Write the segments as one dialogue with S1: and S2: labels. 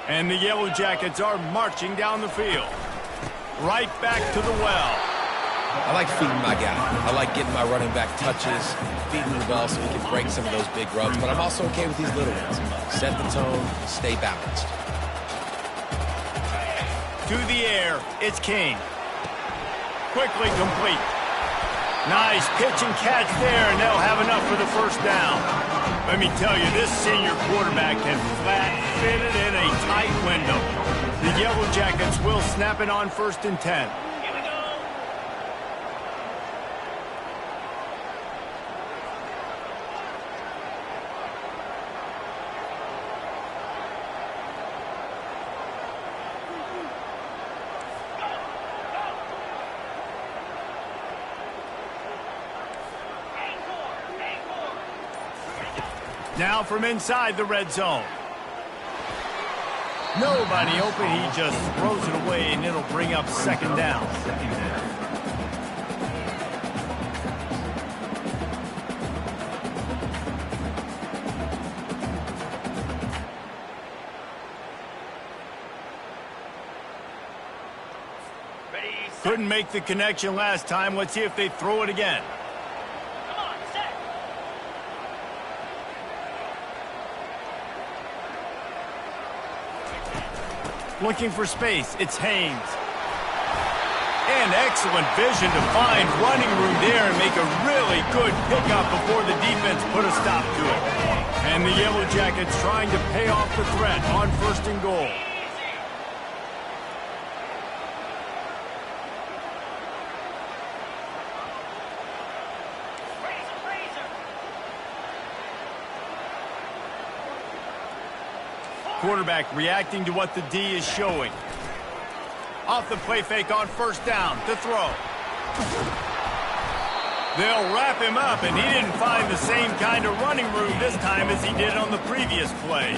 S1: And the Yellow Jackets are marching down the field. Right back to the well.
S2: I like feeding my guy. I like getting my running back touches, feeding the ball so we can break some of those big runs. But I'm also okay with these little ones. Set the tone, stay balanced.
S1: To the air, it's King. Quickly complete. Nice pitch and catch there, and they'll have enough for the first down. Let me tell you, this senior quarterback can flat fit it in a tight window. The Yellow Jackets will snap it on 1st and 10. Now from inside the red zone. Nobody open. He just throws it away, and it'll bring up 2nd down. Couldn't make the connection last time. Let's see if they throw it again. Looking for space, it's Haynes. And excellent vision to find running room there and make a really good pickup before the defense put a stop to it. And the Yellow Jackets trying to pay off the threat on 1st and goal. Quarterback reacting to what the D is showing. Off the play fake on 1st down to throw. They'll wrap him up, and he didn't find the same kind of running room this time as he did on the previous play.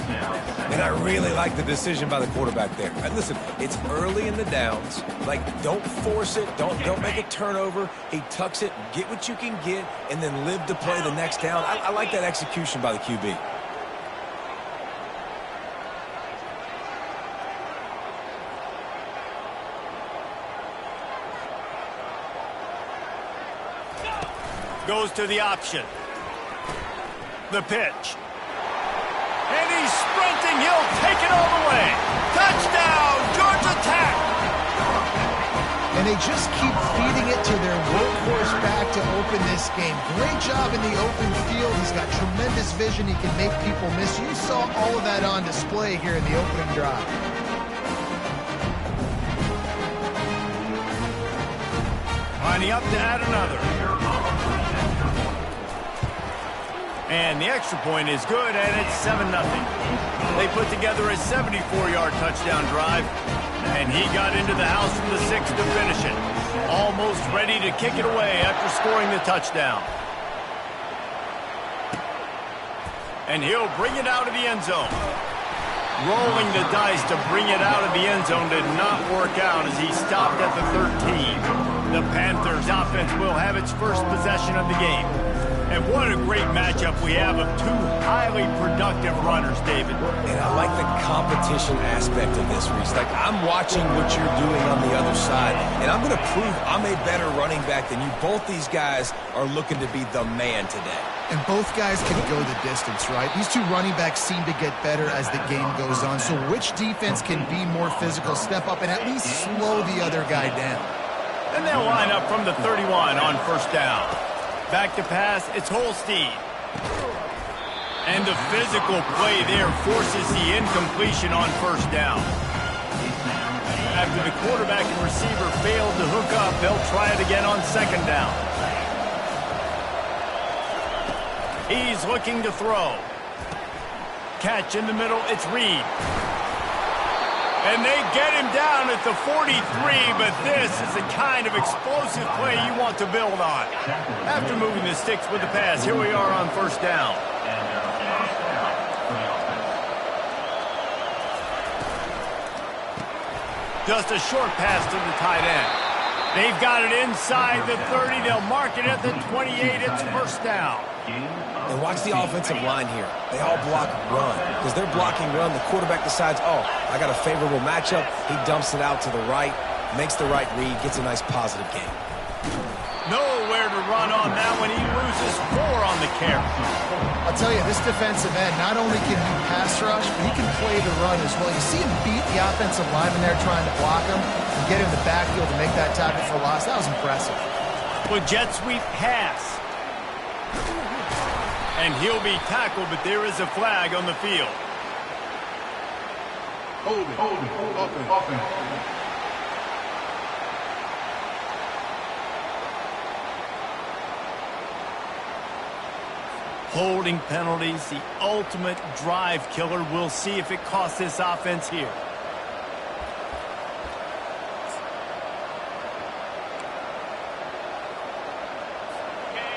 S2: And I really like the decision by the quarterback there. Listen, it's early in the downs. Like, don't force it. Don't make a turnover. He tucks it, get what you can get, and then live to play the next down. I like that execution by the QB.
S1: Goes to the option. The pitch. And he's sprinting. He'll take it all the way. Touchdown, Georgia Tech.
S3: And they just keep feeding it to their workhorse back to open this game. Great job in the open field. He's got tremendous vision. He can make people miss. You saw all of that on display here in the opening drive.
S1: Lining up to add another. And the extra point is good, and it's 7-0. They put together a 74-yard touchdown drive, and he got into the house from the 6 to finish it. Almost ready to kick it away after scoring the touchdown. And he'll bring it out of the end zone. Rolling the dice to bring it out of the end zone did not work out as he stopped at the 13. The Panthers offense will have its first possession of the game. And what a great matchup we have of two highly productive runners, David.
S2: And I like the competition aspect of this, Reese. Like, I'm watching what you're doing on the other side, and I'm going to prove I'm a better running back than you. Both these guys are looking to be the man today.
S3: And both guys can go the distance, right? These two running backs seem to get better as the game goes on. So which defense can be more physical, step up, and at least slow the other guy down?
S1: And they'll line up from the 31 on 1st down. Back to pass, it's Holstein. And the physical play there forces the incompletion on 1st down. After the quarterback and receiver failed to hook up, they'll try it again on 2nd down. He's looking to throw. Catch in the middle, it's Reed. And they get him down at the 43, but this is the kind of explosive play you want to build on. After moving the sticks with the pass, here we are on 1st down. Just a short pass to the tight end. They've got it inside the 30. They'll mark it at the 28. It's 1st down.
S2: And watch the offensive line here. They all block run. Because they're blocking run, the quarterback decides, oh, I got a favorable matchup. He dumps it out to the right, makes the right read, gets a nice positive gain.
S1: Nowhere to run on that one. He loses 4 on the carry.
S3: I'll tell you, this defensive end, not only can he pass rush, but he can play the run as well. You see him beat the offensive lineman there trying to block him and get him the backfield to make that tackle for loss. That was impressive.
S1: With jet sweep pass. And he'll be tackled, but there is a flag on the field.
S4: Hold it.
S1: Holding penalties, the ultimate drive killer. We'll see if it costs this offense here.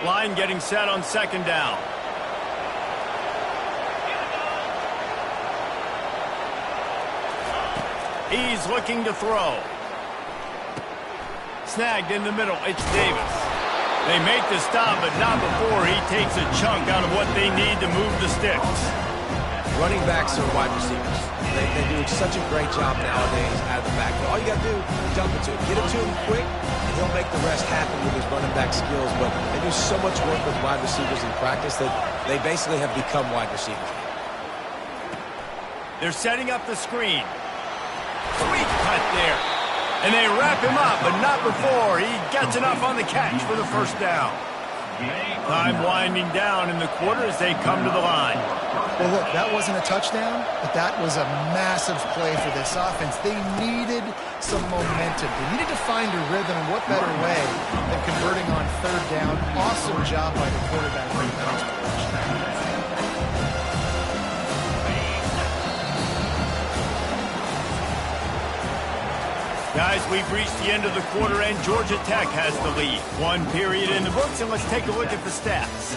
S1: Line getting set on second down. He's looking to throw. Snagged in the middle. It's Davis. They make the stop, but not before he takes a chunk out of what they need to move the sticks.
S2: Running backs are wide receivers. They do such a great job nowadays out of the backfield. All you got to do is jump it to him. Get it to him quick, and he'll make the rest happen with his running back skills. But they do so much work with wide receivers in practice that they basically have become wide receivers.
S1: They're setting up the screen. Sweet cut there. And they wrap him up, but not before he gets enough on the catch for the first down. Time winding down in the quarter as they come to the line.
S3: Well, look, that wasn't a touchdown, but that was a massive play for this offense. They needed some momentum. They needed to find a rhythm, and what better way than converting on third down. Awesome job by the quarterback.
S1: Guys, we've reached the end of the quarter, and Georgia Tech has the lead. 1 period in the books, and let's take a look at the stats.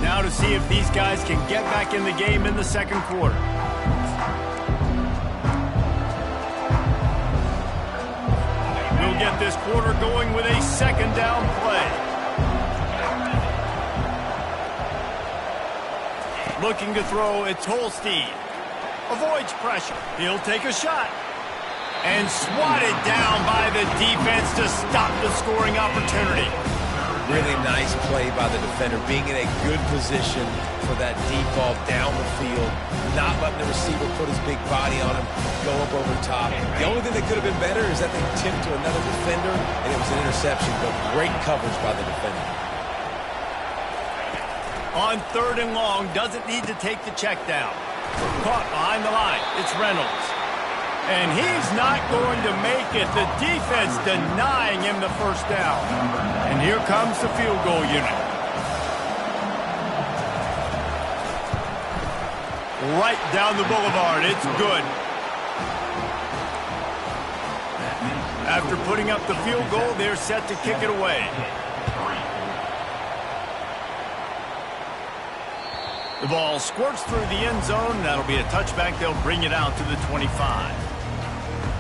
S1: Now to see if these guys can get back in the game in the second quarter. We'll get this quarter going with a second down play. Looking to throw, it's Holstein. Avoids pressure. He'll take a shot. And swatted down by the defense to stop the scoring opportunity.
S2: Really nice play by the defender, being in a good position for that deep ball down the field, not letting the receiver put his big body on him, go up over top. The only thing that could have been better is that they tipped to another defender, and it was an interception, but great coverage by the defender.
S1: On third and long, doesn't need to take the check down. Caught behind the line, it's Reynolds. And he's not going to make it. The defense denying him the first down. And here comes the field goal unit. Right down the boulevard, it's good. After putting up the field goal, they're set to kick it away. The ball squirts through the end zone. That'll be a touchback. They'll bring it out to the 25.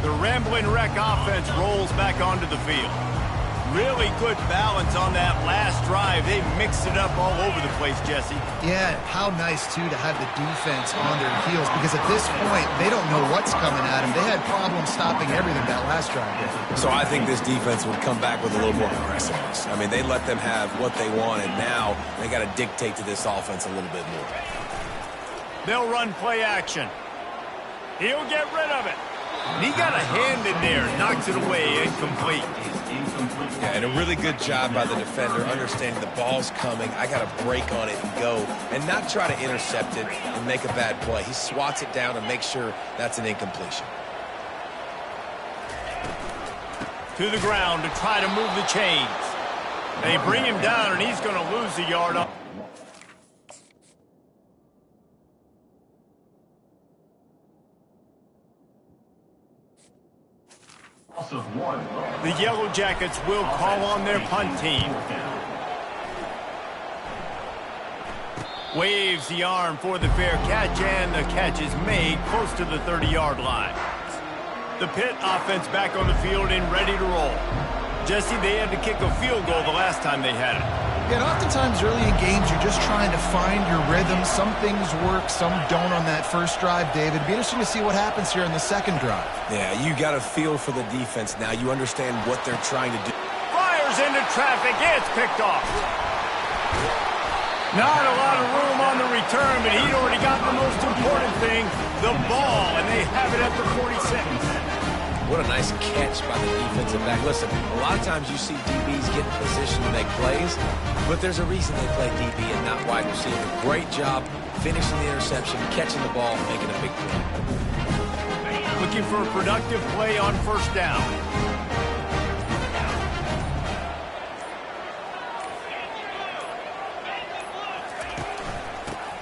S1: The Ramblin' Wreck offense rolls back onto the field. Really good balance on that last drive. They mixed it up all over the place, Jesse.
S3: Yeah, how nice, too, to have the defense on their heels, because at this point, they don't know what's coming at them. They had problems stopping everything that last drive.
S2: So I think this defense would come back with a little more aggressiveness. I mean, they let them have what they wanted. Now they got to dictate to this offense a little bit more.
S1: They'll run play action. He'll get rid of it. He got a hand in there, knocks it away, incomplete.
S2: Yeah, and a really good job by the defender, understanding the ball's coming. I got to break on it and go, and not try to intercept it and make a bad play. He swats it down and makes sure that's an incompletion.
S1: To the ground to try to move the chains. They bring him down, and he's going to lose a yard up. The Yellow Jackets will call on their punt team. Waves the arm for the fair catch, and the catch is made close to the 30-yard line. The Pitt offense back on the field and ready to roll. Jesse, they had to kick a field goal the last time they had it.
S3: Yeah, and oftentimes early in games, you're just trying to find your rhythm. Some things work, some don't on that first drive, David. It'd be interesting to see what happens here in the second drive.
S2: Yeah, you got a feel for the defense now. You understand what they're trying to do.
S1: Fires into traffic. It's picked off. Not a lot of room on the return, but he'd already got the most important thing, the ball, and they have it at the 46.
S2: What a nice catch by the defensive back. Listen, a lot of times you see DBs get in position to make plays, but there's a reason they play DB and not wide receiver. Great job finishing the interception, catching the ball, making a big play.
S1: Looking for a productive play on first down.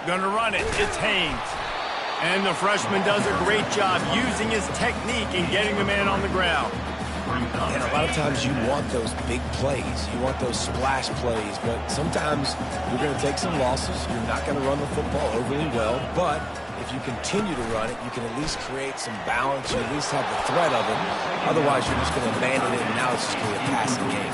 S1: Gonna run it. It's Haynes. And the freshman does a great job using his technique and getting the man on the ground.
S2: And a lot of times you want those big plays. You want those splash plays. But sometimes you're going to take some losses. You're not going to run the football overly well. But if you continue to run it, you can at least create some balance. You at least have the threat of it. Otherwise, you're just going to abandon it, and now it's just going to be a passing game.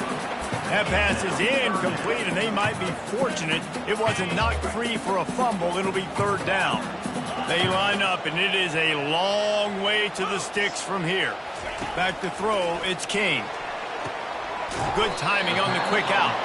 S1: That pass is incomplete, and they might be fortunate it wasn't knocked free for a fumble. It'll be third down. They line up, and it is a long way to the sticks from here. Back to throw, it's King. Good timing on the quick out.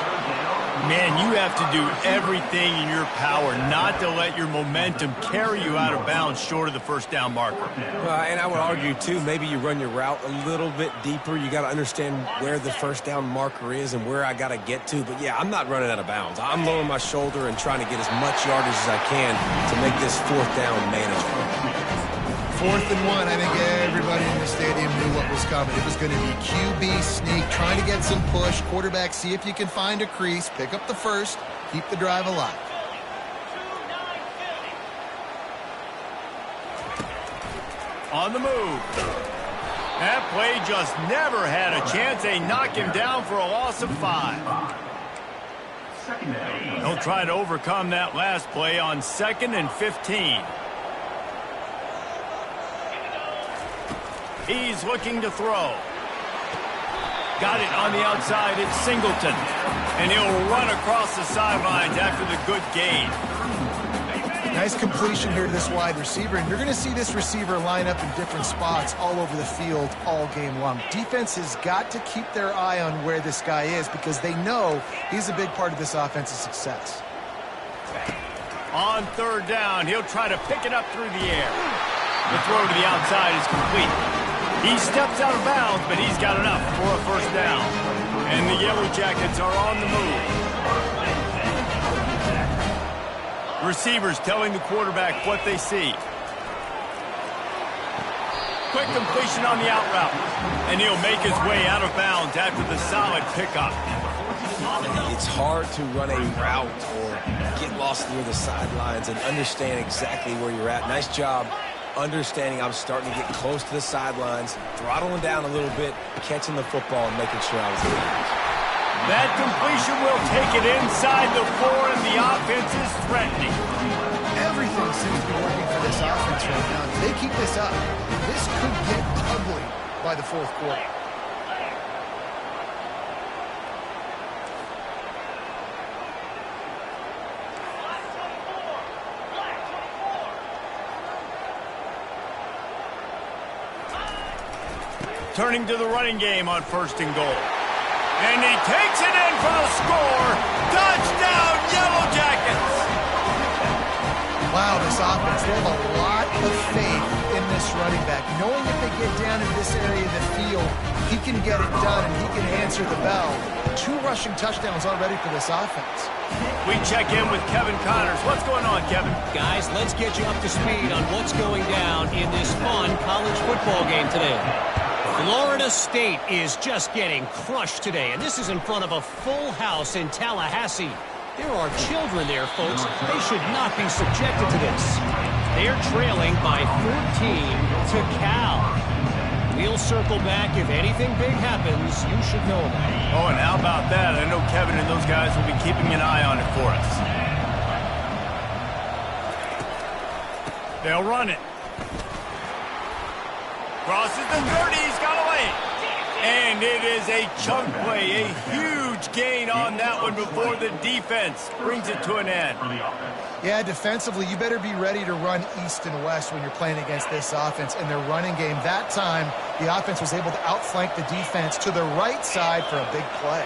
S1: Man, you have to do everything in your power not to let your momentum carry you out of bounds short of the first down marker.
S2: And I would argue, too, maybe you run your route a little bit deeper. You got to understand where the first down marker is and where I got to get to. But, yeah, I'm not running out of bounds. I'm lowering my shoulder and trying to get as much yardage as I can to make this fourth down manageable.
S3: 4th and 1, I think everybody in the stadium knew what was coming. It was going to be QB sneak, trying to get some push. Quarterback, see if you can find a crease, pick up the first, keep the drive alive.
S1: On the move. That play just never had a chance. They knock him down for a loss of 5. He'll try to overcome that last play on 2nd and 15. He's looking to throw. Got it on the outside. It's Singleton. And he'll run across the sidelines after the good gain.
S3: Nice completion here to this wide receiver. And you're going to see this receiver line up in different spots all over the field all game long. Defense has got to keep their eye on where this guy is because they know he's a big part of this offense's success.
S1: On third down, he'll try to pick it up through the air. The throw to the outside is complete. He steps out of bounds, but he's got enough for a first down. And the Yellow Jackets are on the move. Receivers telling the quarterback what they see. Quick completion on the out route. And he'll make his way out of bounds after the solid pickup.
S2: It's hard to run a route or get lost near the sidelines and understand exactly where you're at. Nice job understanding I'm starting to get close to the sidelines, throttling down a little bit, catching the football and making sure I was in.
S1: That completion will take it inside the 4, and the offense is threatening.
S3: Everything seems to be working for this offense right now. If they keep this up, this could get ugly by the 4th quarter.
S1: Turning to the running game on 1st and goal. And he takes it in for the score. Touchdown, Yellow Jackets!
S3: Wow, this offense, they have a lot of faith in this running back. Knowing if they get down in this area of the field, he can get it done and he can answer the bell. 2 rushing touchdowns already for this offense.
S1: We check in with Kevin Connors. What's going on, Kevin?
S5: Guys, let's get you up to speed on what's going down in this fun college football game today. Florida State is just getting crushed today, and this is in front of a full house in Tallahassee. There are children there, folks. They should not be subjected to this. They're trailing by 14 to Cal. We'll circle back. If anything big happens, you should know about it.
S1: Oh, and how about that? I know Kevin and those guys will be keeping an eye on it for us. They'll run it. Crosses the 30. He's got away. And it is a chunk play, a huge gain on that one before the defense brings it to an end.
S3: Yeah, defensively, you better be ready to run east and west when you're playing against this offense in their running game. That time, the offense was able to outflank the defense to the right side for a big play.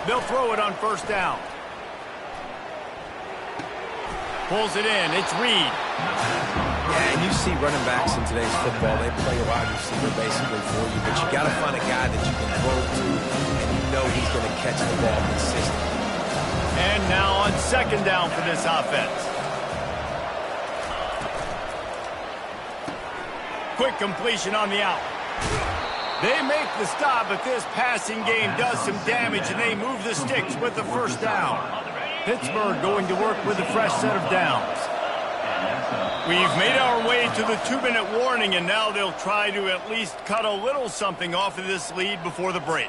S1: They'll throw it on first down. Pulls it in. It's Reed.
S2: Yeah, and you see running backs in today's football, they play a wide receiver basically for you, but you got to find a guy that you can throw to, and you know he's going to catch the ball consistently.
S1: And now on second down for this offense. Quick completion on the out. They make the stop, but this passing game does some damage, and they move the sticks with the first down. Pittsburgh going to work with a fresh set of downs. We've made our way to the 2-minute warning, and now they'll try to at least cut a little something off of this lead before the break.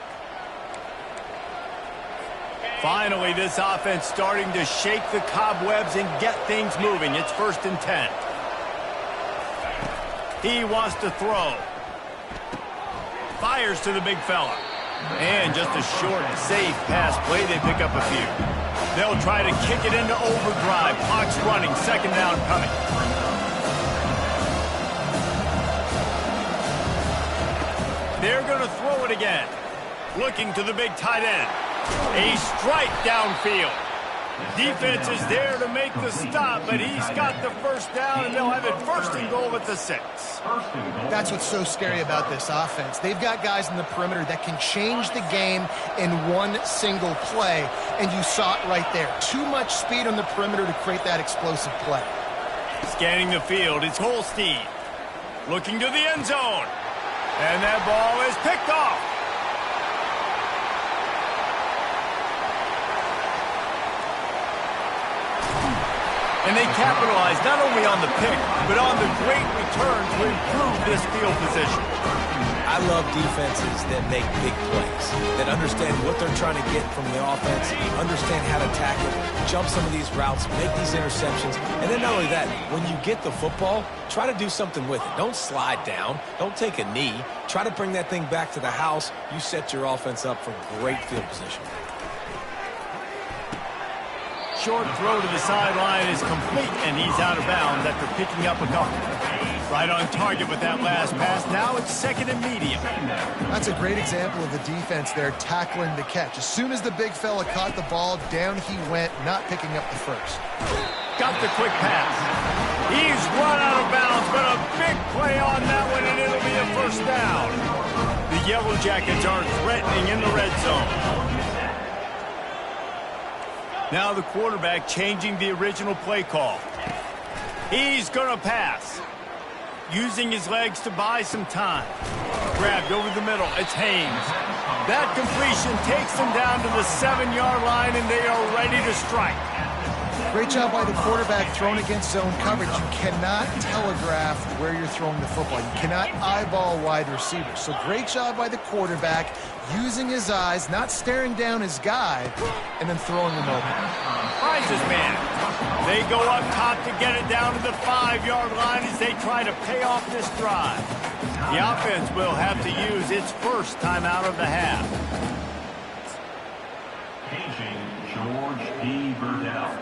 S1: Finally, this offense starting to shake the cobwebs and get things moving. It's 1st and 10. He wants to throw. Fires to the big fella. And just a short, safe pass play. They pick up a few. They'll try to kick it into overdrive. Clock's running. Second down coming. They're going to throw it again. Looking to the big tight end. A strike downfield. Defense is there to make the stop, but he's got the first down, and they'll have it 1st and goal at the 6.
S3: That's what's so scary about this offense. They've got guys in the perimeter that can change the game in one single play, and you saw it right there. Too much speed on the perimeter to create that explosive play.
S1: Scanning the field, it's Holstein. Looking to the end zone. And that ball is picked off. And they capitalize not only on the pick, but on the great return to improve this field position.
S2: I love defenses that make big plays, that understand what they're trying to get from the offense, understand how to tackle, jump some of these routes, make these interceptions, and then not only that, when you get the football, try to do something with it. Don't slide down. Don't take a knee. Try to bring that thing back to the house. You set your offense up for great field position.
S1: Short throw to the sideline is complete, and he's out of bounds after picking up a couple. Right on target with that last pass. Now it's 2nd and medium.
S3: That's a great example of the defense there tackling the catch. As soon as the big fella caught the ball, down he went, not picking up the first.
S1: Got the quick pass. He's run out of bounds, but a big play on that one, and it'll be a first down. The Yellow Jackets are threatening in the red zone. Now the quarterback changing the original play call. He's going to pass. Using his legs to buy some time. Grabbed over the middle. It's Haynes. That completion takes them down to the 7-yard line, and they are ready to strike.
S3: Great job by the quarterback throwing against zone coverage. You cannot telegraph where you're throwing the football. You cannot eyeball wide receivers. So great job by the quarterback using his eyes, not staring down his guy, and then throwing him open.
S1: Finds his man. They go up top to get it down to the 5-yard line as they try to pay off this drive. The offense will have to use its first timeout of the half.
S4: George P. Burdell.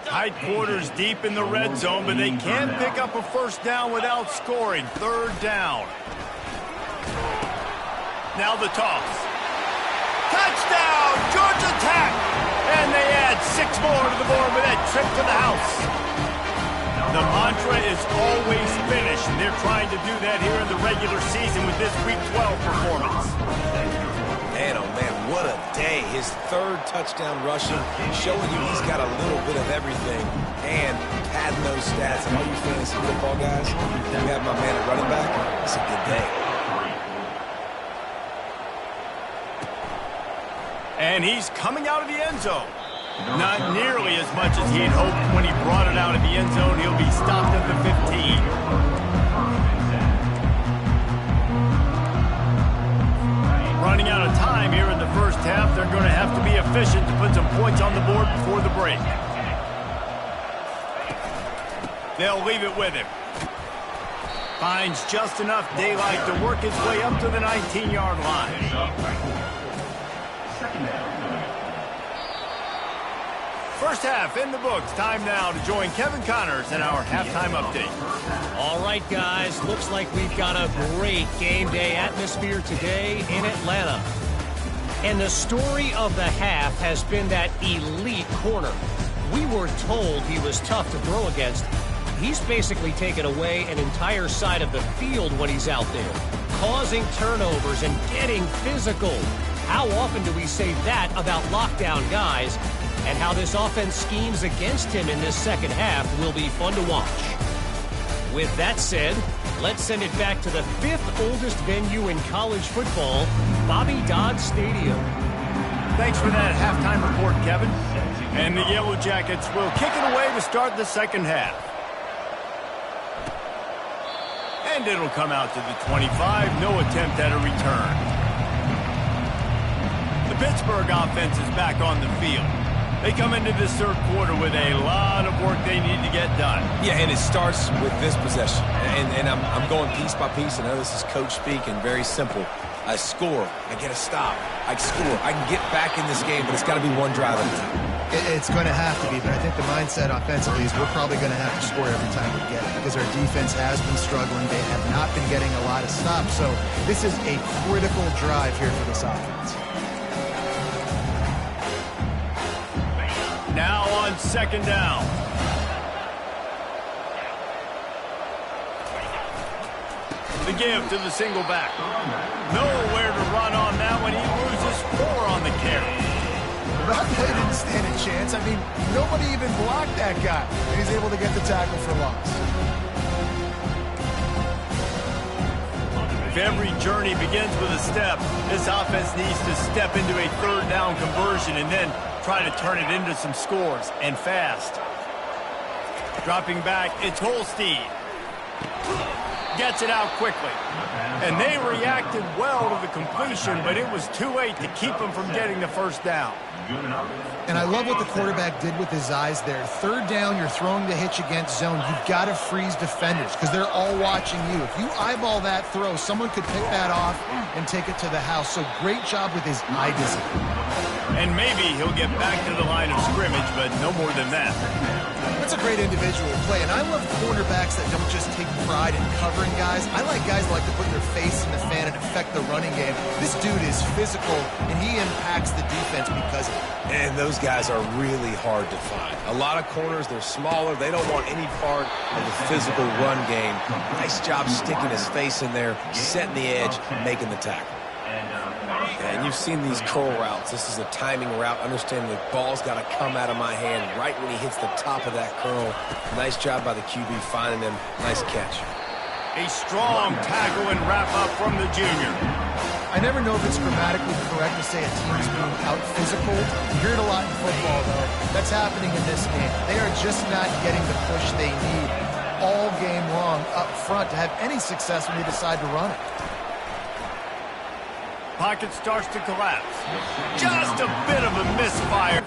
S1: Tight quarters deep in the red zone, but they can't pick up a first down without scoring. 3rd down. Now the toss. Touchdown! Georgia Tech! And they add 6 more to the board with that trip to the house. The mantra is always finish, and they're trying to do that here in the regular season with this Week 12 performance.
S2: Man, oh man, what a day. His 3rd touchdown rushing, showing you he's got a little bit of everything, and padding those stats. And all you fantasy football guys, you have my man at running back, it's a good day.
S1: And he's coming out of the end zone. Not nearly as much as he had hoped when he brought it out of the end zone. He'll be stopped at the 15. Running out of time here in the first half. They're going to have to be efficient to put some points on the board before the break. They'll leave it with him. Finds just enough daylight to work his way up to the 19-yard line.
S4: Second down.
S1: First half in the books. Time now to join Kevin Connors in our halftime update.
S5: All right, guys. Looks like we've got a great game day atmosphere today in Atlanta. And the story of the half has been that elite corner. We were told he was tough to throw against. He's basically taken away an entire side of the field when he's out there, causing turnovers and getting physical. How often do we say that about lockdown guys? And how this offense schemes against him in this second half will be fun to watch. With that said, let's send it back to the 5th oldest venue in college football, Bobby Dodd Stadium.
S1: Thanks for that halftime report, Kevin. And the Yellow Jackets will kick it away to start the second half. And it'll come out to the 25. No attempt at a return. The Pittsburgh offense is back on the field. They come into this third quarter with a lot of work they need to get done.
S2: Yeah, and it starts with this possession. And I'm going piece by piece. I know this is coach speak and very simple. I score. I get a stop. I score. I can get back in this game, but it's got to be one drive at a time.
S3: It's going to have to be, but I think the mindset offensively is we're probably going to have to score every time we get it because our defense has been struggling. They have not been getting a lot of stops. So this is a critical drive here for this offense.
S1: Now on second down. The give to the single back. Nowhere to run on that one. He loses 4 on the carry.
S3: That play didn't stand a chance. I mean, nobody even blocked that guy. And he's able to get the tackle for loss.
S1: If every journey begins with a step, this offense needs to step into a third down conversion and then try to turn it into some scores, and fast. Dropping back, it's Holstein. Gets it out quickly. And they reacted well to the completion, but it was too late to keep them from getting the first down.
S3: And I love what the quarterback did with his eyes there. Third down, you're throwing the hitch against zone. You've got to freeze defenders because they're all watching you. If you eyeball that throw, someone could pick that off and take it to the house. So great job with his eye discipline.
S1: And maybe he'll get back to the line of scrimmage, but no more than that.
S3: That's a great individual play, and I love cornerbacks that don't just take pride in covering guys. I like guys that like to put their face in the fan and affect the running game. This dude is physical, and he impacts the defense because of it.
S2: And those guys are really hard to find. A lot of corners, they're smaller. They don't want any part of the physical run game. Nice job sticking his face in there, setting the edge, making the tackle. And you've seen these curl routes. This is a timing route. Understanding the ball's got to come out of my hand right when he hits the top of that curl. Nice job by the QB finding him. Nice catch.
S1: A strong tackle and wrap-up from the junior.
S3: I never know if it's grammatically correct to say a team's being out-physical. You hear it a lot in football, though. That's happening in this game. They are just not getting the push they need all game long up front to have any success when they decide to run it.
S1: Pocket starts to collapse. Just a bit of a misfire.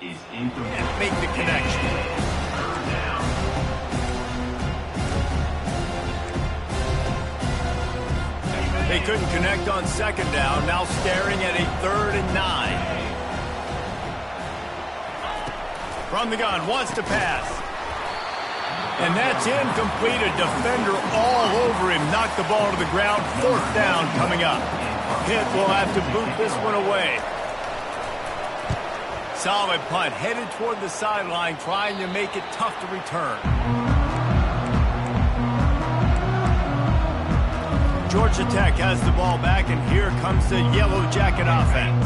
S1: And make the connection. They couldn't connect on second down. Now staring at a 3rd and 9. From the gun, wants to pass. And that's incomplete. A defender all over him. Knocked the ball to the ground. 4th down coming up. Pitt will have to boot this one away. Solid punt. Headed toward the sideline, trying to make it tough to return. Georgia Tech has the ball back, and here comes the Yellow Jacket offense.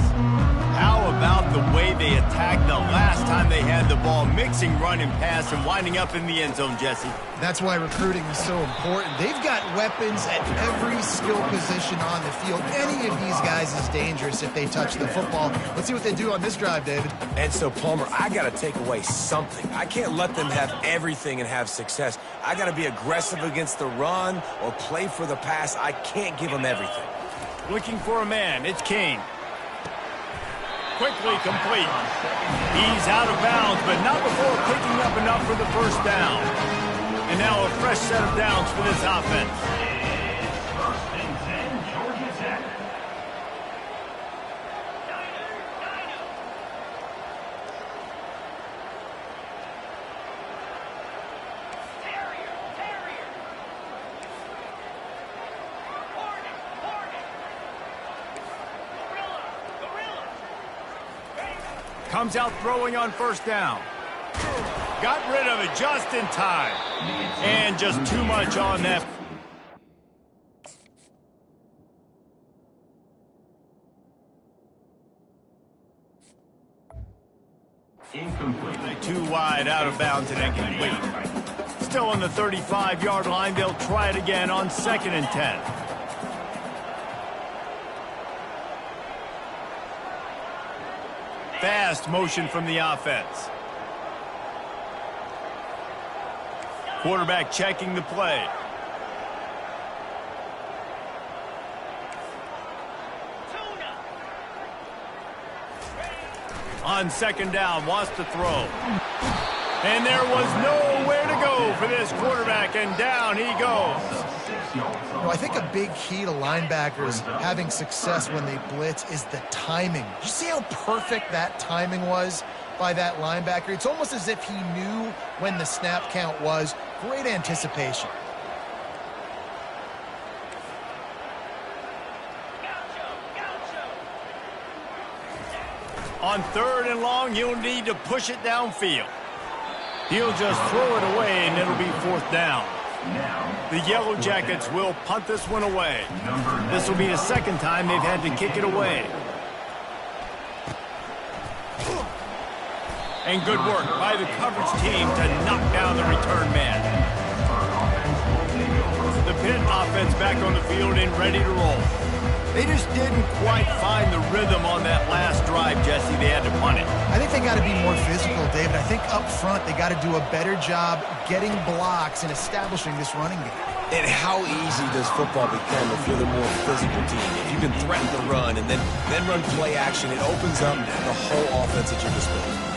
S1: How about the way they attacked the last time they had the ball, mixing run and pass and winding up in the end zone, Jesse?
S3: That's why recruiting is so important. They've got weapons at every skill position on the field. Any of these guys is dangerous if they touch the football. Let's see what they do on this drive, David.
S2: And so, Palmer, I got to take away something. I can't let them have everything and have success. I got to be aggressive against the run or play for the pass. I can't give them everything.
S1: Looking for a man. It's King. Quickly complete. He's out of bounds, but not before picking up enough for the first down. And now a fresh set of downs for this offense.
S4: First and 10, Georgia Tech.
S1: Comes out throwing on first down. Got rid of it just in time. And just too much on that.
S4: Incomplete.
S1: Too wide, out of bounds, and incomplete. Still on the 35-yard line. They'll try it again on 2nd and 10. Fast motion from the offense. Quarterback checking the play. On 2nd down, wants to throw. And there was nowhere to go for this quarterback, and down he goes.
S3: Well, I think a big key to linebackers having success when they blitz is the timing. Did you see how perfect that timing was by that linebacker? It's almost as if he knew when the snap count was. Great anticipation.
S1: On 3rd and long, he'll need to push it downfield. He'll just throw it away, and it'll be 4th down. The Yellow Jackets will punt this one away. This will be the 2nd time they've had to kick it away. And good work by the coverage team to knock down the return man. The Pitt offense back on the field and ready to roll. They just didn't quite find the rhythm on that last drive, Jesse. They had to punt it.
S3: I think they got to be more physical, David. I think up front they got to do a better job getting blocks and establishing this running game.
S2: And how easy does football become if you're the more physical team? If you can threaten the run and then run play action, it opens up the whole offense at your disposal.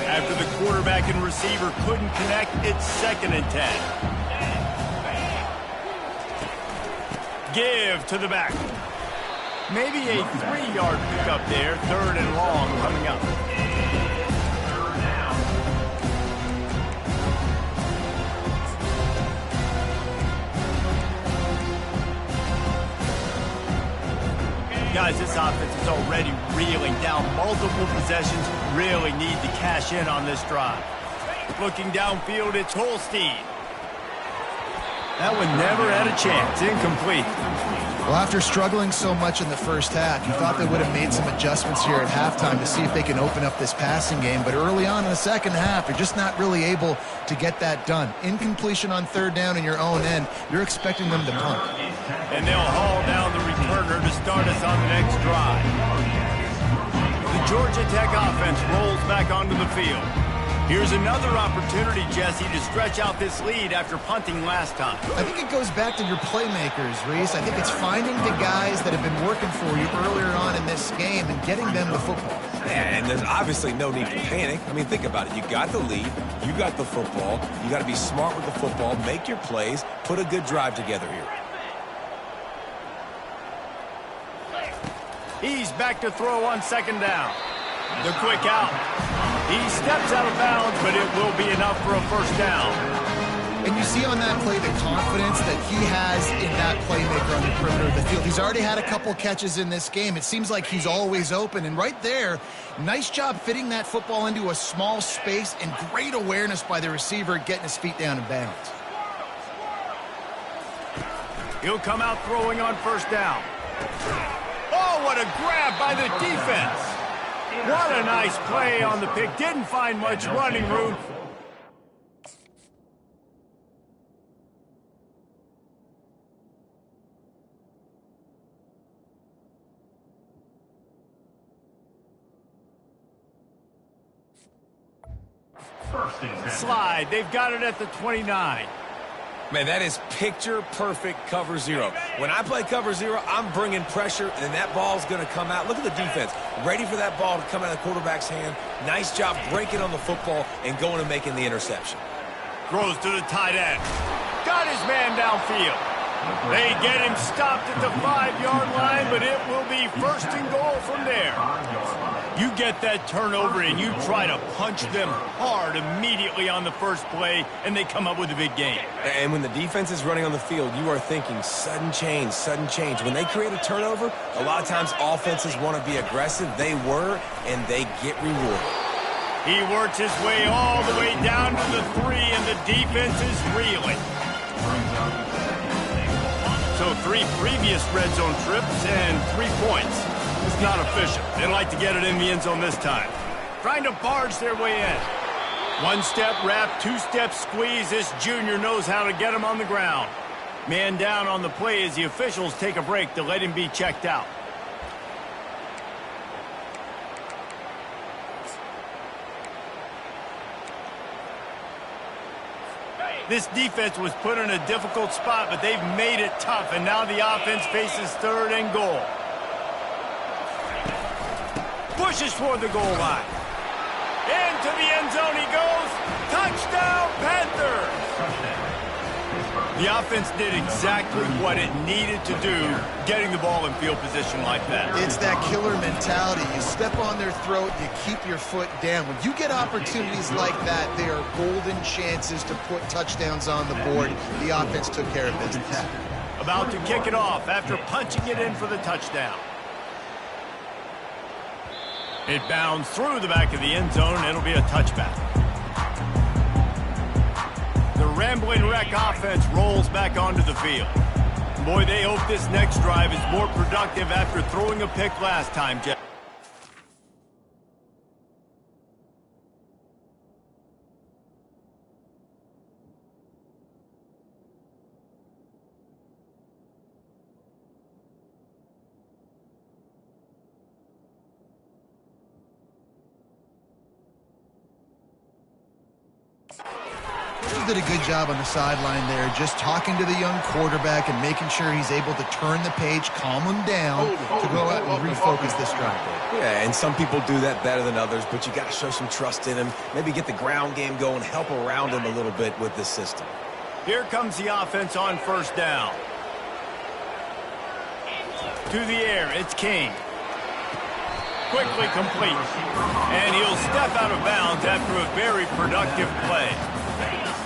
S1: After the quarterback and receiver couldn't connect, it's 2nd and 10. Give to the back. Maybe a 3-yard pickup there. 3rd and long coming up. Guys, this offense is already reeling down multiple possessions. Really need to cash in on this drive. Looking downfield, it's Holstein. That one never had a chance. Incomplete.
S3: Well, after struggling so much in the first half, you thought they would have made some adjustments here at halftime to see if they can open up this passing game. But early on in the second half, they're just not really able to get that done. Incompletion on 3rd down in your own end, you're expecting them to punt.
S1: And they'll haul down the returner to start us on the next drive. The Georgia Tech offense rolls back onto the field. Here's another opportunity, Jesse, to stretch out this lead after punting last time.
S3: I think it goes back to your playmakers, Reese. I think it's finding the guys that have been working for you earlier on in this game and getting them the football.
S2: And there's obviously no need to panic. I mean, think about it. You got the lead. You got the football. You got to be smart with the football. Make your plays. Put a good drive together here.
S1: He's back to throw on 2nd down. The quick out. He steps out of bounds, but it will be enough for a 1st down.
S3: And you see on that play the confidence that he has in that playmaker on the perimeter of the field. He's already had a couple catches in this game. It seems like he's always open. And right there, nice job fitting that football into a small space and great awareness by the receiver getting his feet down in bounds.
S1: He'll come out throwing on 1st down. Oh, what a grab by the defense. What a nice play on the pick. Didn't find much running room.
S4: First and 10.
S1: Slide. They've got it at the 29.
S2: Man, that is picture-perfect cover zero. When I play cover zero, I'm bringing pressure, and that ball's going to come out. Look at the defense. Ready for that ball to come out of the quarterback's hand. Nice job breaking on the football and going and making the interception.
S1: Throws to the tight end. Got his man downfield. They get him stopped at the 5-yard line, but it will be first and goal from there. You get that turnover and you try to punch them hard immediately on the first play, and they come up with a big gain.
S2: And when the defense is running on the field, you are thinking sudden change, sudden change. When they create a turnover, a lot of times offenses want to be aggressive. They were, and they get rewarded.
S1: He works his way all the way down to the 3, and the defense is reeling. So 3 previous red zone trips and 3 points. It's not official. They'd like to get it in the end zone this time. Trying to barge their way in. 1-step wrap, 2-step squeeze. This junior knows how to get him on the ground. Man down on the play as the officials take a break to let him be checked out. This defense was put in a difficult spot, but they've made it tough, and now the offense faces 3rd and goal. Pushes toward the goal line. Into the end zone he goes. Touchdown, Panthers! The offense did exactly what it needed to do, getting the ball in field position like that.
S3: It's that killer mentality. You step on their throat, you keep your foot down. When you get opportunities like that, they are golden chances to put touchdowns on the board. The offense took care of business.
S1: About to kick it off after punching it in for the touchdown. It bounds through the back of the end zone. It'll be a touchback. The Rambling Wreck offense rolls back onto the field. Boy, they hope this next drive is more productive after throwing a pick last time, Jeff.
S3: Did a good job on the sideline there, just talking to the young quarterback and making sure he's able to turn the page, calm him down to go out and refocus this drive.
S2: Yeah, and some people do that better than others, but you got to show some trust in him. Maybe get the ground game going, help around him a little bit with this system.
S1: Here comes the offense on 1st down. To the air, it's King. Quickly complete. And he'll step out of bounds after a very productive play.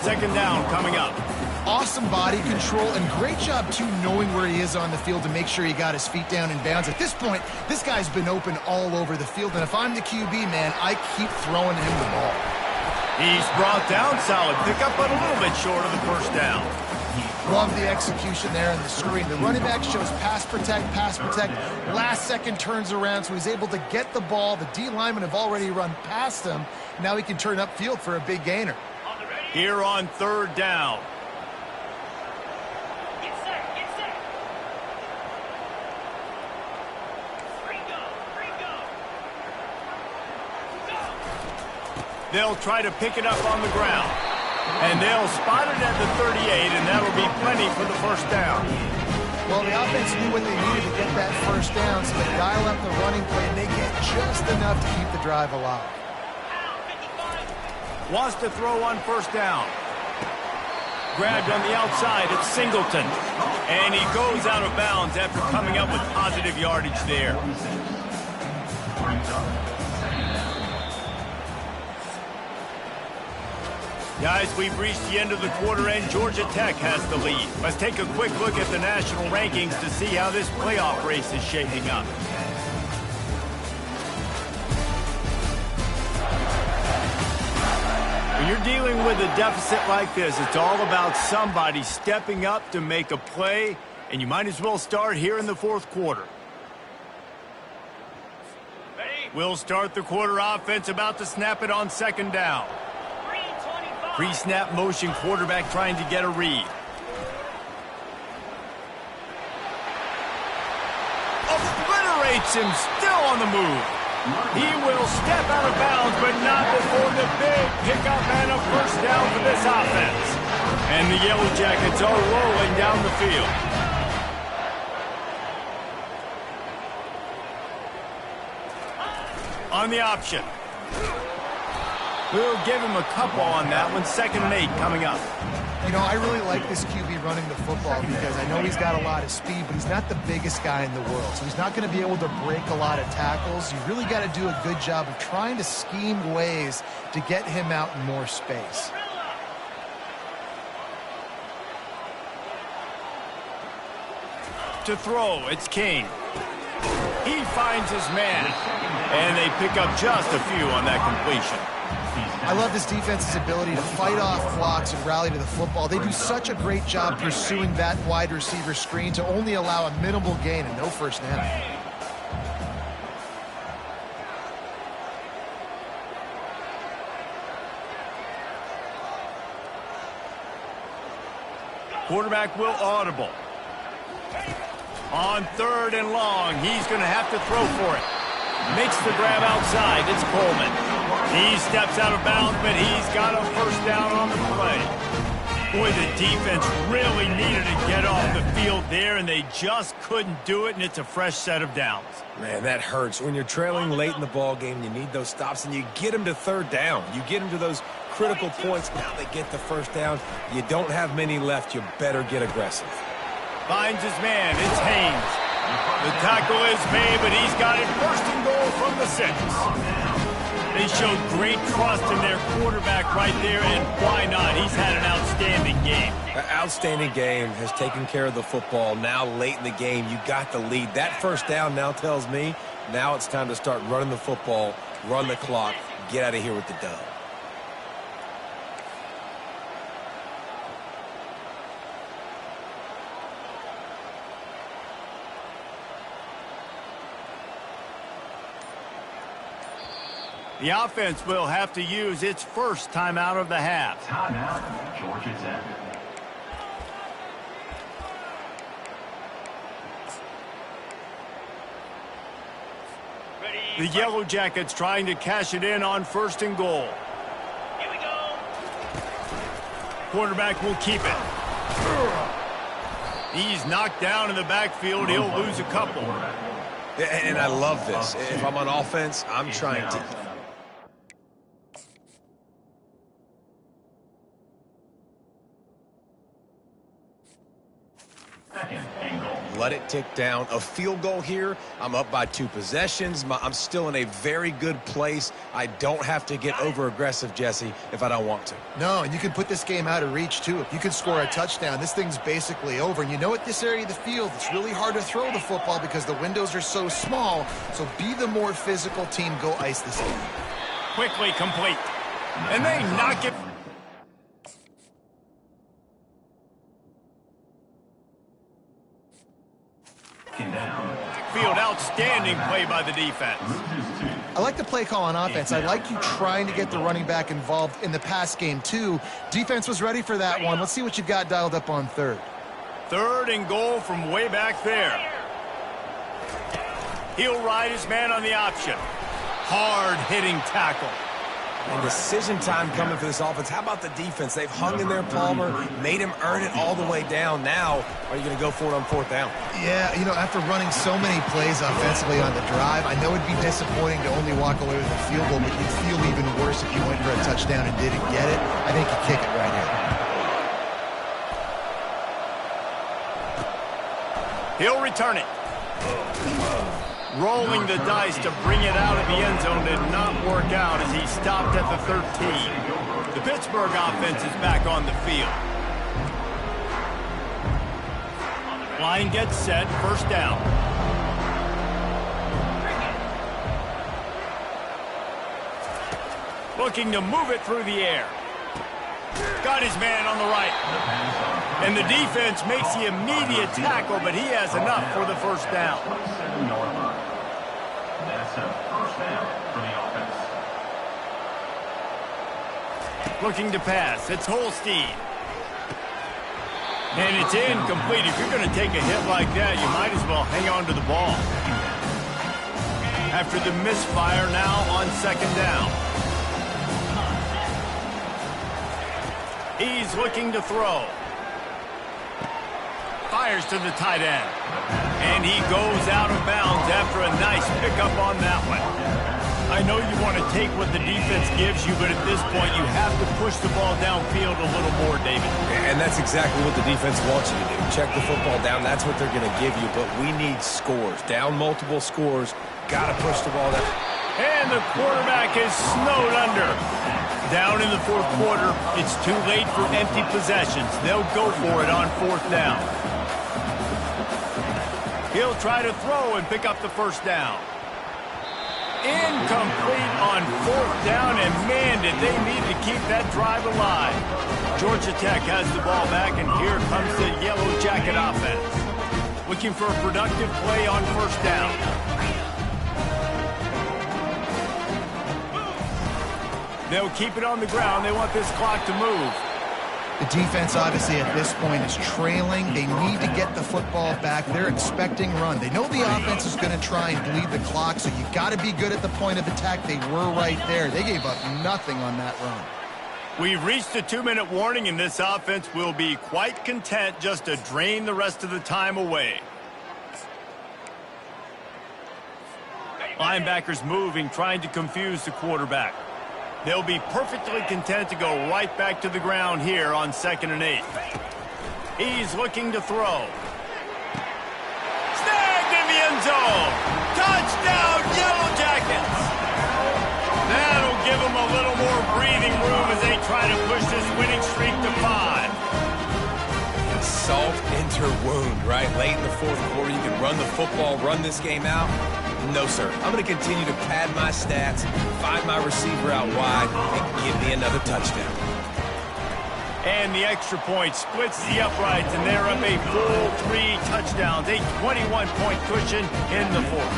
S1: 2nd down coming up.
S3: Awesome body control and great job, too, knowing where he is on the field to make sure he got his feet down in bounds. At this point, this guy's been open all over the field, and if I'm the QB, man, I keep throwing him the ball.
S1: He's brought down, solid pickup, but a little bit short of the 1st down.
S3: Love the execution there on the screen. The running back shows pass protect, last second turns around, so he's able to get the ball. The D linemen have already run past him. Now he can turn upfield for a big gainer.
S1: Here on 3rd down.
S4: Get set.
S1: They'll try to pick it up on the ground. And they'll spot it at the 38, and that'll be plenty for the 1st down.
S3: Well, the offense knew what they needed to get that 1st down, so they dial up the running play, and they get just enough to keep the drive alive.
S1: Wants to throw on 1st down. Grabbed on the outside, it's Singleton. And he goes out of bounds after coming up with positive yardage there. Guys, we've reached the end of the quarter, and Georgia Tech has the lead. Let's take a quick look at the national rankings to see how this playoff race is shaping up. When you're dealing with a deficit like this, it's all about somebody stepping up to make a play, and you might as well start here in the 4th quarter. We'll start the quarter offense, about to snap it on 2nd down. Pre-snap motion, quarterback trying to get a read. Obliterates him, still on the move. He will step out of bounds, but not before the big pickup and a 1st down for this offense. And the Yellow Jackets are rolling down the field. On the option. We'll give him a couple on that one. 2nd and 8 coming up.
S3: You know, I really like this QB running the football because I know he's got a lot of speed, but he's not the biggest guy in the world. So he's not going to be able to break a lot of tackles. You really got to do a good job of trying to scheme ways to get him out in more space.
S1: To throw, it's King. He finds his man, and they pick up just a few on that completion.
S3: I love this defense's ability to fight off blocks and rally to the football. They do such a great job pursuing that wide receiver screen to only allow a minimal gain and no first down.
S1: Quarterback will audible. On 3rd and long, he's going to have to throw for it. Makes the grab outside. It's Coleman. He steps out of bounds, but he's got a first down on the play. Boy, the defense really needed to get off the field there, and they just couldn't do it, and it's a fresh set of downs.
S2: Man, that hurts. When you're trailing late in the ball game, you need those stops, and you get them to 3rd down. You get them to those critical points. Now they get the first down. You don't have many left. You better get aggressive.
S1: Finds his man. It's Haynes. The tackle is made, but he's got it 1st and goal from the 6. They showed great trust in their quarterback right there, and why not? He's had an outstanding game.
S2: An outstanding game, has taken care of the football. Now late in the game, you got the lead. That first down now tells me now it's time to start running the football, run the clock, get out of here with the dub.
S1: The offense will have to use its first timeout of the half.
S4: Timeout, Georgia Tech.
S1: The Yellow Jackets trying to cash it in on 1st and goal.
S4: Here we go.
S1: Quarterback will keep it. He's knocked down in the backfield. He'll lose a couple.
S2: And I love this. If I'm on offense, I'm trying to... Let it tick down. A field goal here. I'm up by 2 possessions. I'm still in a very good place. I don't have to get over-aggressive, Jesse, if I don't want to.
S3: No, and you can put this game out of reach, too. If you can score a touchdown, this thing's basically over. And you know, at this area of the field, it's really hard to throw the football because the windows are so small. So be the more physical team. Go ice this game.
S1: Quickly complete. And they knock it. Field, outstanding play by the defense.
S3: I like the play call on offense. I like you trying to get the running back involved in the pass game, too. Defense was ready for that one. Let's see what you've got dialed up on 3rd.
S1: 3rd and goal from way back there. He'll ride his man on the option. Hard-hitting tackle.
S2: And decision time coming for this offense. How about the defense? They've hung in there, Palmer, made him earn it all the way down. Now, are you going to go for it on 4th down?
S3: Yeah, you know, after running so many plays offensively on the drive, I know it'd be disappointing to only walk away with a field goal, but you'd feel even worse if you went for a touchdown and didn't get it. I think you kick it right
S1: here. He'll return it. Rolling the dice to bring it out of the end zone did not work out as he stopped at the 13. The Pittsburgh offense is back on the field. Line gets set, 1st down. Looking to move it through the air. Got his man on the right. And the defense makes the immediate tackle, but he has enough for the 1st down.
S4: That's a first down for the offense.
S1: Looking to pass. It's Holstein. And it's incomplete. If you're going to take a hit like that, you might as well hang on to the ball. After the misfire, now on 2nd down. He's looking to throw. Fires to the tight end. And he goes out of bounds after a nice pickup on that one. I know you want to take what the defense gives you, but at this point you have to push the ball downfield a little more, David.
S2: And that's exactly what the defense wants you to do. Check the football down. That's what they're going to give you, but we need scores. Down multiple scores. Got to push the ball down.
S1: And the quarterback is snowed under. Down in the fourth quarter, it's too late for empty possessions. They'll go for it on fourth down. He'll try to throw and pick up the first down. Incomplete on fourth down, and man, did they need to keep that drive alive. Georgia Tech has the ball back, and here comes the Yellow Jacket offense. Looking for a productive play on first down. They'll keep it on the ground. They want this clock to move.
S3: The defense, obviously, at this point is trailing. They need to get the football back. They're expecting run. They know the offense is going to try and bleed the clock, so you've got to be good at the point of attack. They were right there. They gave up nothing on that run.
S1: We've reached a 2-minute warning, and this offense will be quite content just to drain the rest of the time away. Linebackers moving, trying to confuse the quarterback. They'll be perfectly content to go right back to the ground here on 2nd and 8. He's looking to throw. Snagged in the end zone. Touchdown, Yellow Jackets. That'll give them a little more breathing room as they try to push this winning streak to 5.
S2: Salt into wound, right? Late in the fourth quarter, you can run the football, run this game out. No, sir. I'm going to continue to pad my stats, find my receiver out wide, and give me another touchdown.
S1: And the extra point splits the uprights, and they're up a full 3 touchdowns, a 21-point cushion in the fourth.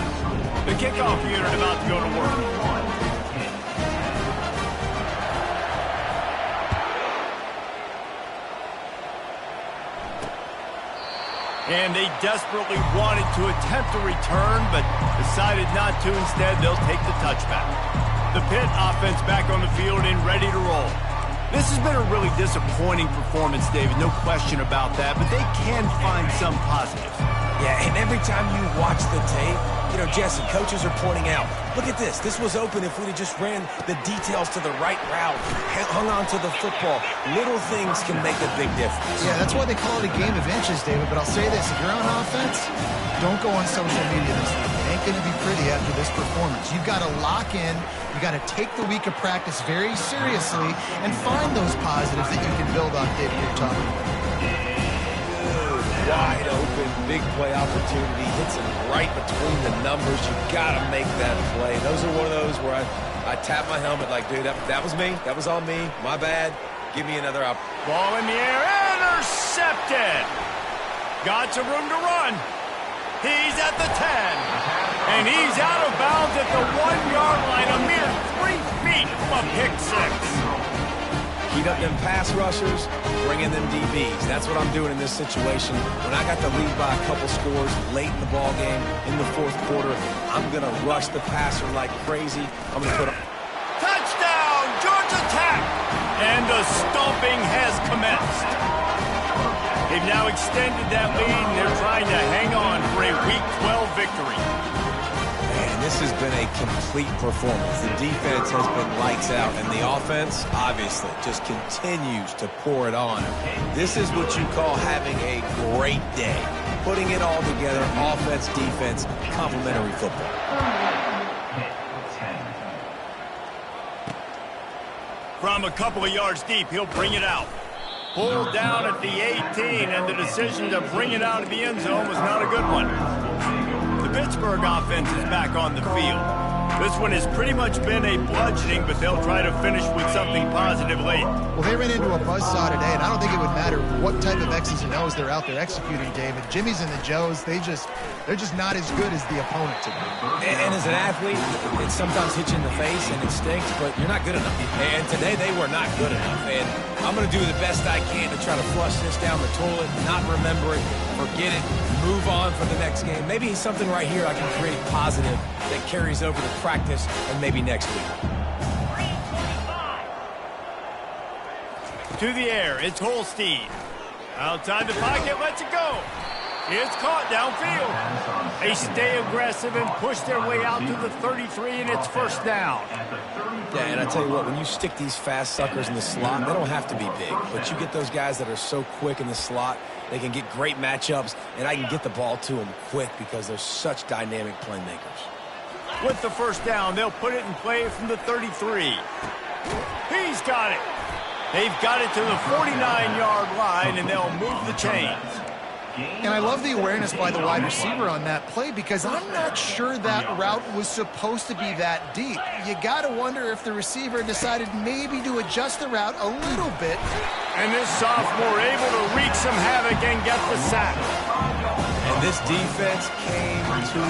S1: The kickoff unit about to go to work. And they desperately wanted to attempt a return, but decided not to. Instead, they'll take the touchback. The Pitt offense back on the field and ready to roll. This has been a really disappointing performance, David, no question about that, but they can find some positives.
S2: Yeah, and every time you watch the tape, you know, Jesse, coaches are pointing out, look at this. This was open if we'd have just ran the details to the right route, hung on to the football. Little things can make a big difference.
S3: Yeah, that's why they call it a game of inches, David. But I'll say this, if you're on offense, don't go on social media this week. It ain't going to be pretty after this performance. You've got to lock in. You've got to take the week of practice very seriously and find those positives that you can build off, David, you're talking about.
S2: Wide open, big play opportunity, hits him right between the numbers. You got to make that play. Those are one of those where I tap my helmet like, dude, that was me. That was on me. My bad. Give me another up.
S1: Ball in the air, intercepted. Got some room to run. He's at the 10. And he's out of bounds at the 1-yard line, a mere 3 feet from pick 6.
S2: Heat up them pass rushers, bring in them DBs. That's what I'm doing in this situation. When I got the lead by a couple scores late in the ball game, in the fourth quarter, I'm going to rush the passer like crazy. I'm going to put a
S1: touchdown, Georgia Tech! And the stomping has commenced. They've now extended that lead, and they're trying to hang on for a Week 12 victory.
S2: And this has been a complete performance. The defense has been lights out, and the offense, obviously, just continues to pour it on. This is what you call having a great day. Putting it all together, offense, defense, complementary football.
S1: From a couple of yards deep, he'll bring it out. Pulled down at the 18, and the decision to bring it out of the end zone was not a good one. The Pittsburgh offense is back on the field. This one has pretty much been a bludgeoning, but they'll try to finish with something positive late.
S3: Well, they ran into a buzzsaw today, and I don't think it would matter what type of X's and O's they're out there executing, David. Jimmy's and the Joes, they're just not as good as the opponent today.
S2: And as an athlete, it sometimes hits you in the face and it stinks, but you're not good enough. And today they were not good enough. And I'm going to do the best I can to try to flush this down the toilet, not remember it, forget it, move on for the next game. Maybe something right here I can create positive that carries over to practice and maybe next week.
S1: To the air, it's Holstein. Outside the pocket, lets it go. It's caught downfield. They stay aggressive and push their way out to the 33, and it's first down.
S2: Yeah, and I tell you what, when you stick these fast suckers in the slot, they don't have to be big. But you get those guys that are so quick in the slot, they can get great matchups, and I can get the ball to them quick because they're such dynamic playmakers.
S1: With the first down, they'll put it in play from the 33. He's got it. They've got it to the 49-yard line, and they'll move the chains.
S3: And I love the awareness by the wide receiver on that play because I'm not sure that route was supposed to be that deep. You got to wonder if the receiver decided maybe to adjust the route a little bit.
S1: And this sophomore able to wreak some havoc and get the sack.
S2: And this defense came to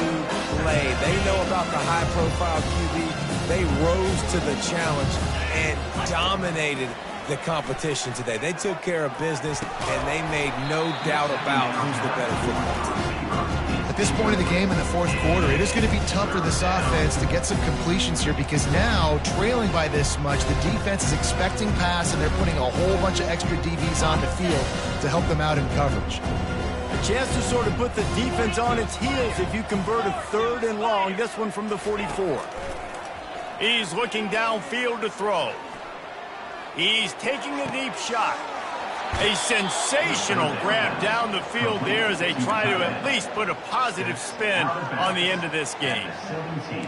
S2: play. They know about the high-profile QB. They rose to the challenge and dominated the competition today. They took care of business, and they made no doubt about who's the better football team.
S3: At this point in the game in the fourth quarter, it is going to be tough for this offense to get some completions here because now, trailing by this much, the defense is expecting pass, and they're putting a whole bunch of extra DBs on the field to help them out in coverage.
S1: A chance to sort of put the defense on its heels if you convert a 3rd and long, this one from the 44. He's looking downfield to throw. He's taking a deep shot. A sensational grab down the field there as they try to at least put a positive spin on the end of this game.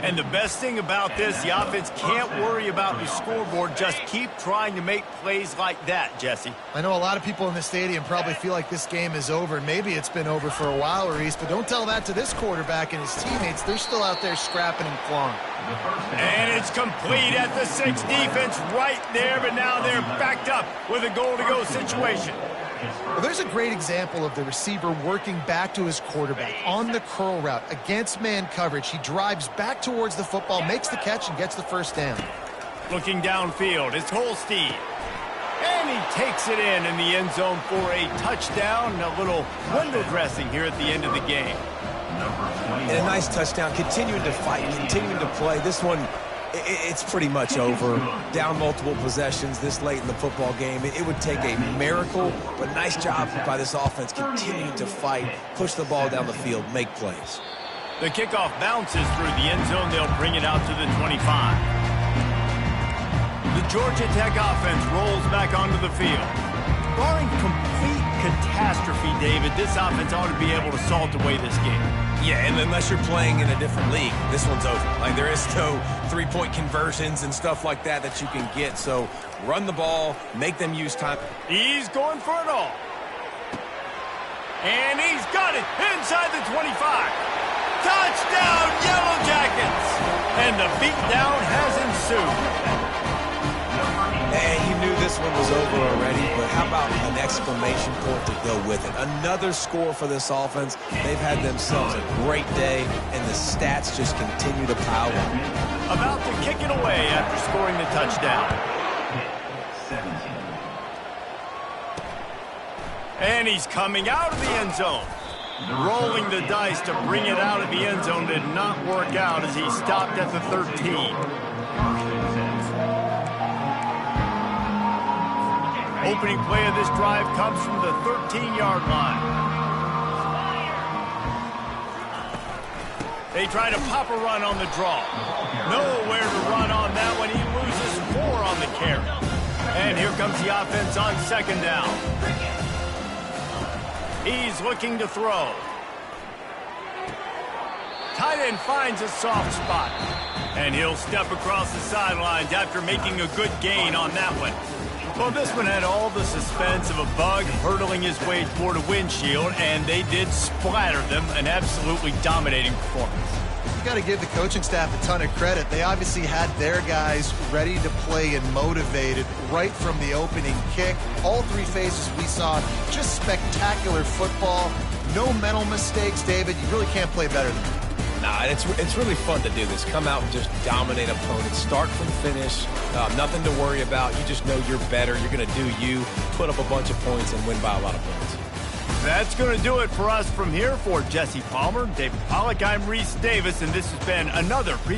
S1: And the best thing about this, the offense can't worry about the scoreboard. Just keep trying to make plays like that, Jesse.
S3: I know a lot of people in the stadium probably feel like this game is over. Maybe it's been over for a while, Reese, but don't tell that to this quarterback and his teammates. They're still out there scrapping and clawing.
S1: And it's complete at the 6. Defense right there, but now they're backed up with a goal-to-go situation.
S3: Well, there's a great example of the receiver working back to his quarterback on the curl route against man coverage. He drives back towards the football, makes the catch, and gets the first down.
S1: Looking downfield, it's Holstein. And he takes it in the end zone for a touchdown. A little window dressing here at the end of the game.
S2: And a nice touchdown, continuing to fight, continuing to play. This one, it's pretty much over. Down multiple possessions this late in the football game. It would take a miracle, but nice job by this offense continuing to fight, push the ball down the field, make plays.
S1: The kickoff bounces through the end zone. They'll bring it out to the 25. The Georgia Tech offense rolls back onto the field. Barring complete catastrophe, David, this offense ought to be able to salt away this game.
S2: Yeah, and unless you're playing in a different league, this one's over. Like, there is no three-point conversions and stuff like that that you can get. So run the ball, make them use time.
S1: He's going for it all. And he's got it inside the 25. Touchdown, Yellow Jackets! And the beatdown has ensued.
S2: And you knew this one was over already, but how about an exclamation point to go with it? Another score for this offense. They've had themselves a great day, and the stats just continue to pile up.
S1: About to kick it away after scoring the touchdown. And he's coming out of the end zone. Rolling the dice to bring it out of the end zone did not work out as he stopped at the 13. Opening play of this drive comes from the 13-yard line. They try to pop a run on the draw. Nowhere to run on that one. He loses 4 on the carry. And here comes the offense on 2nd down. He's looking to throw. Tight end finds a soft spot. And he'll step across the sidelines after making a good gain on that one. Well, this one had all the suspense of a bug hurtling his way toward a windshield, and they did splatter them, an absolutely dominating performance.
S3: You got to give the coaching staff a ton of credit. They obviously had their guys ready to play and motivated right from the opening kick. All 3 phases we saw, just spectacular football. No mental mistakes, David. You really can't play better than that.
S2: Nah, it's really fun to do this. Come out and just dominate opponents. Start from finish. Nothing to worry about. You just know you're better. You're going to do you, put up a bunch of points, and win by a lot of points.
S1: That's going to do it for us from here. For Jesse Palmer, David Pollack, I'm Reese Davis, and this has been another presentation.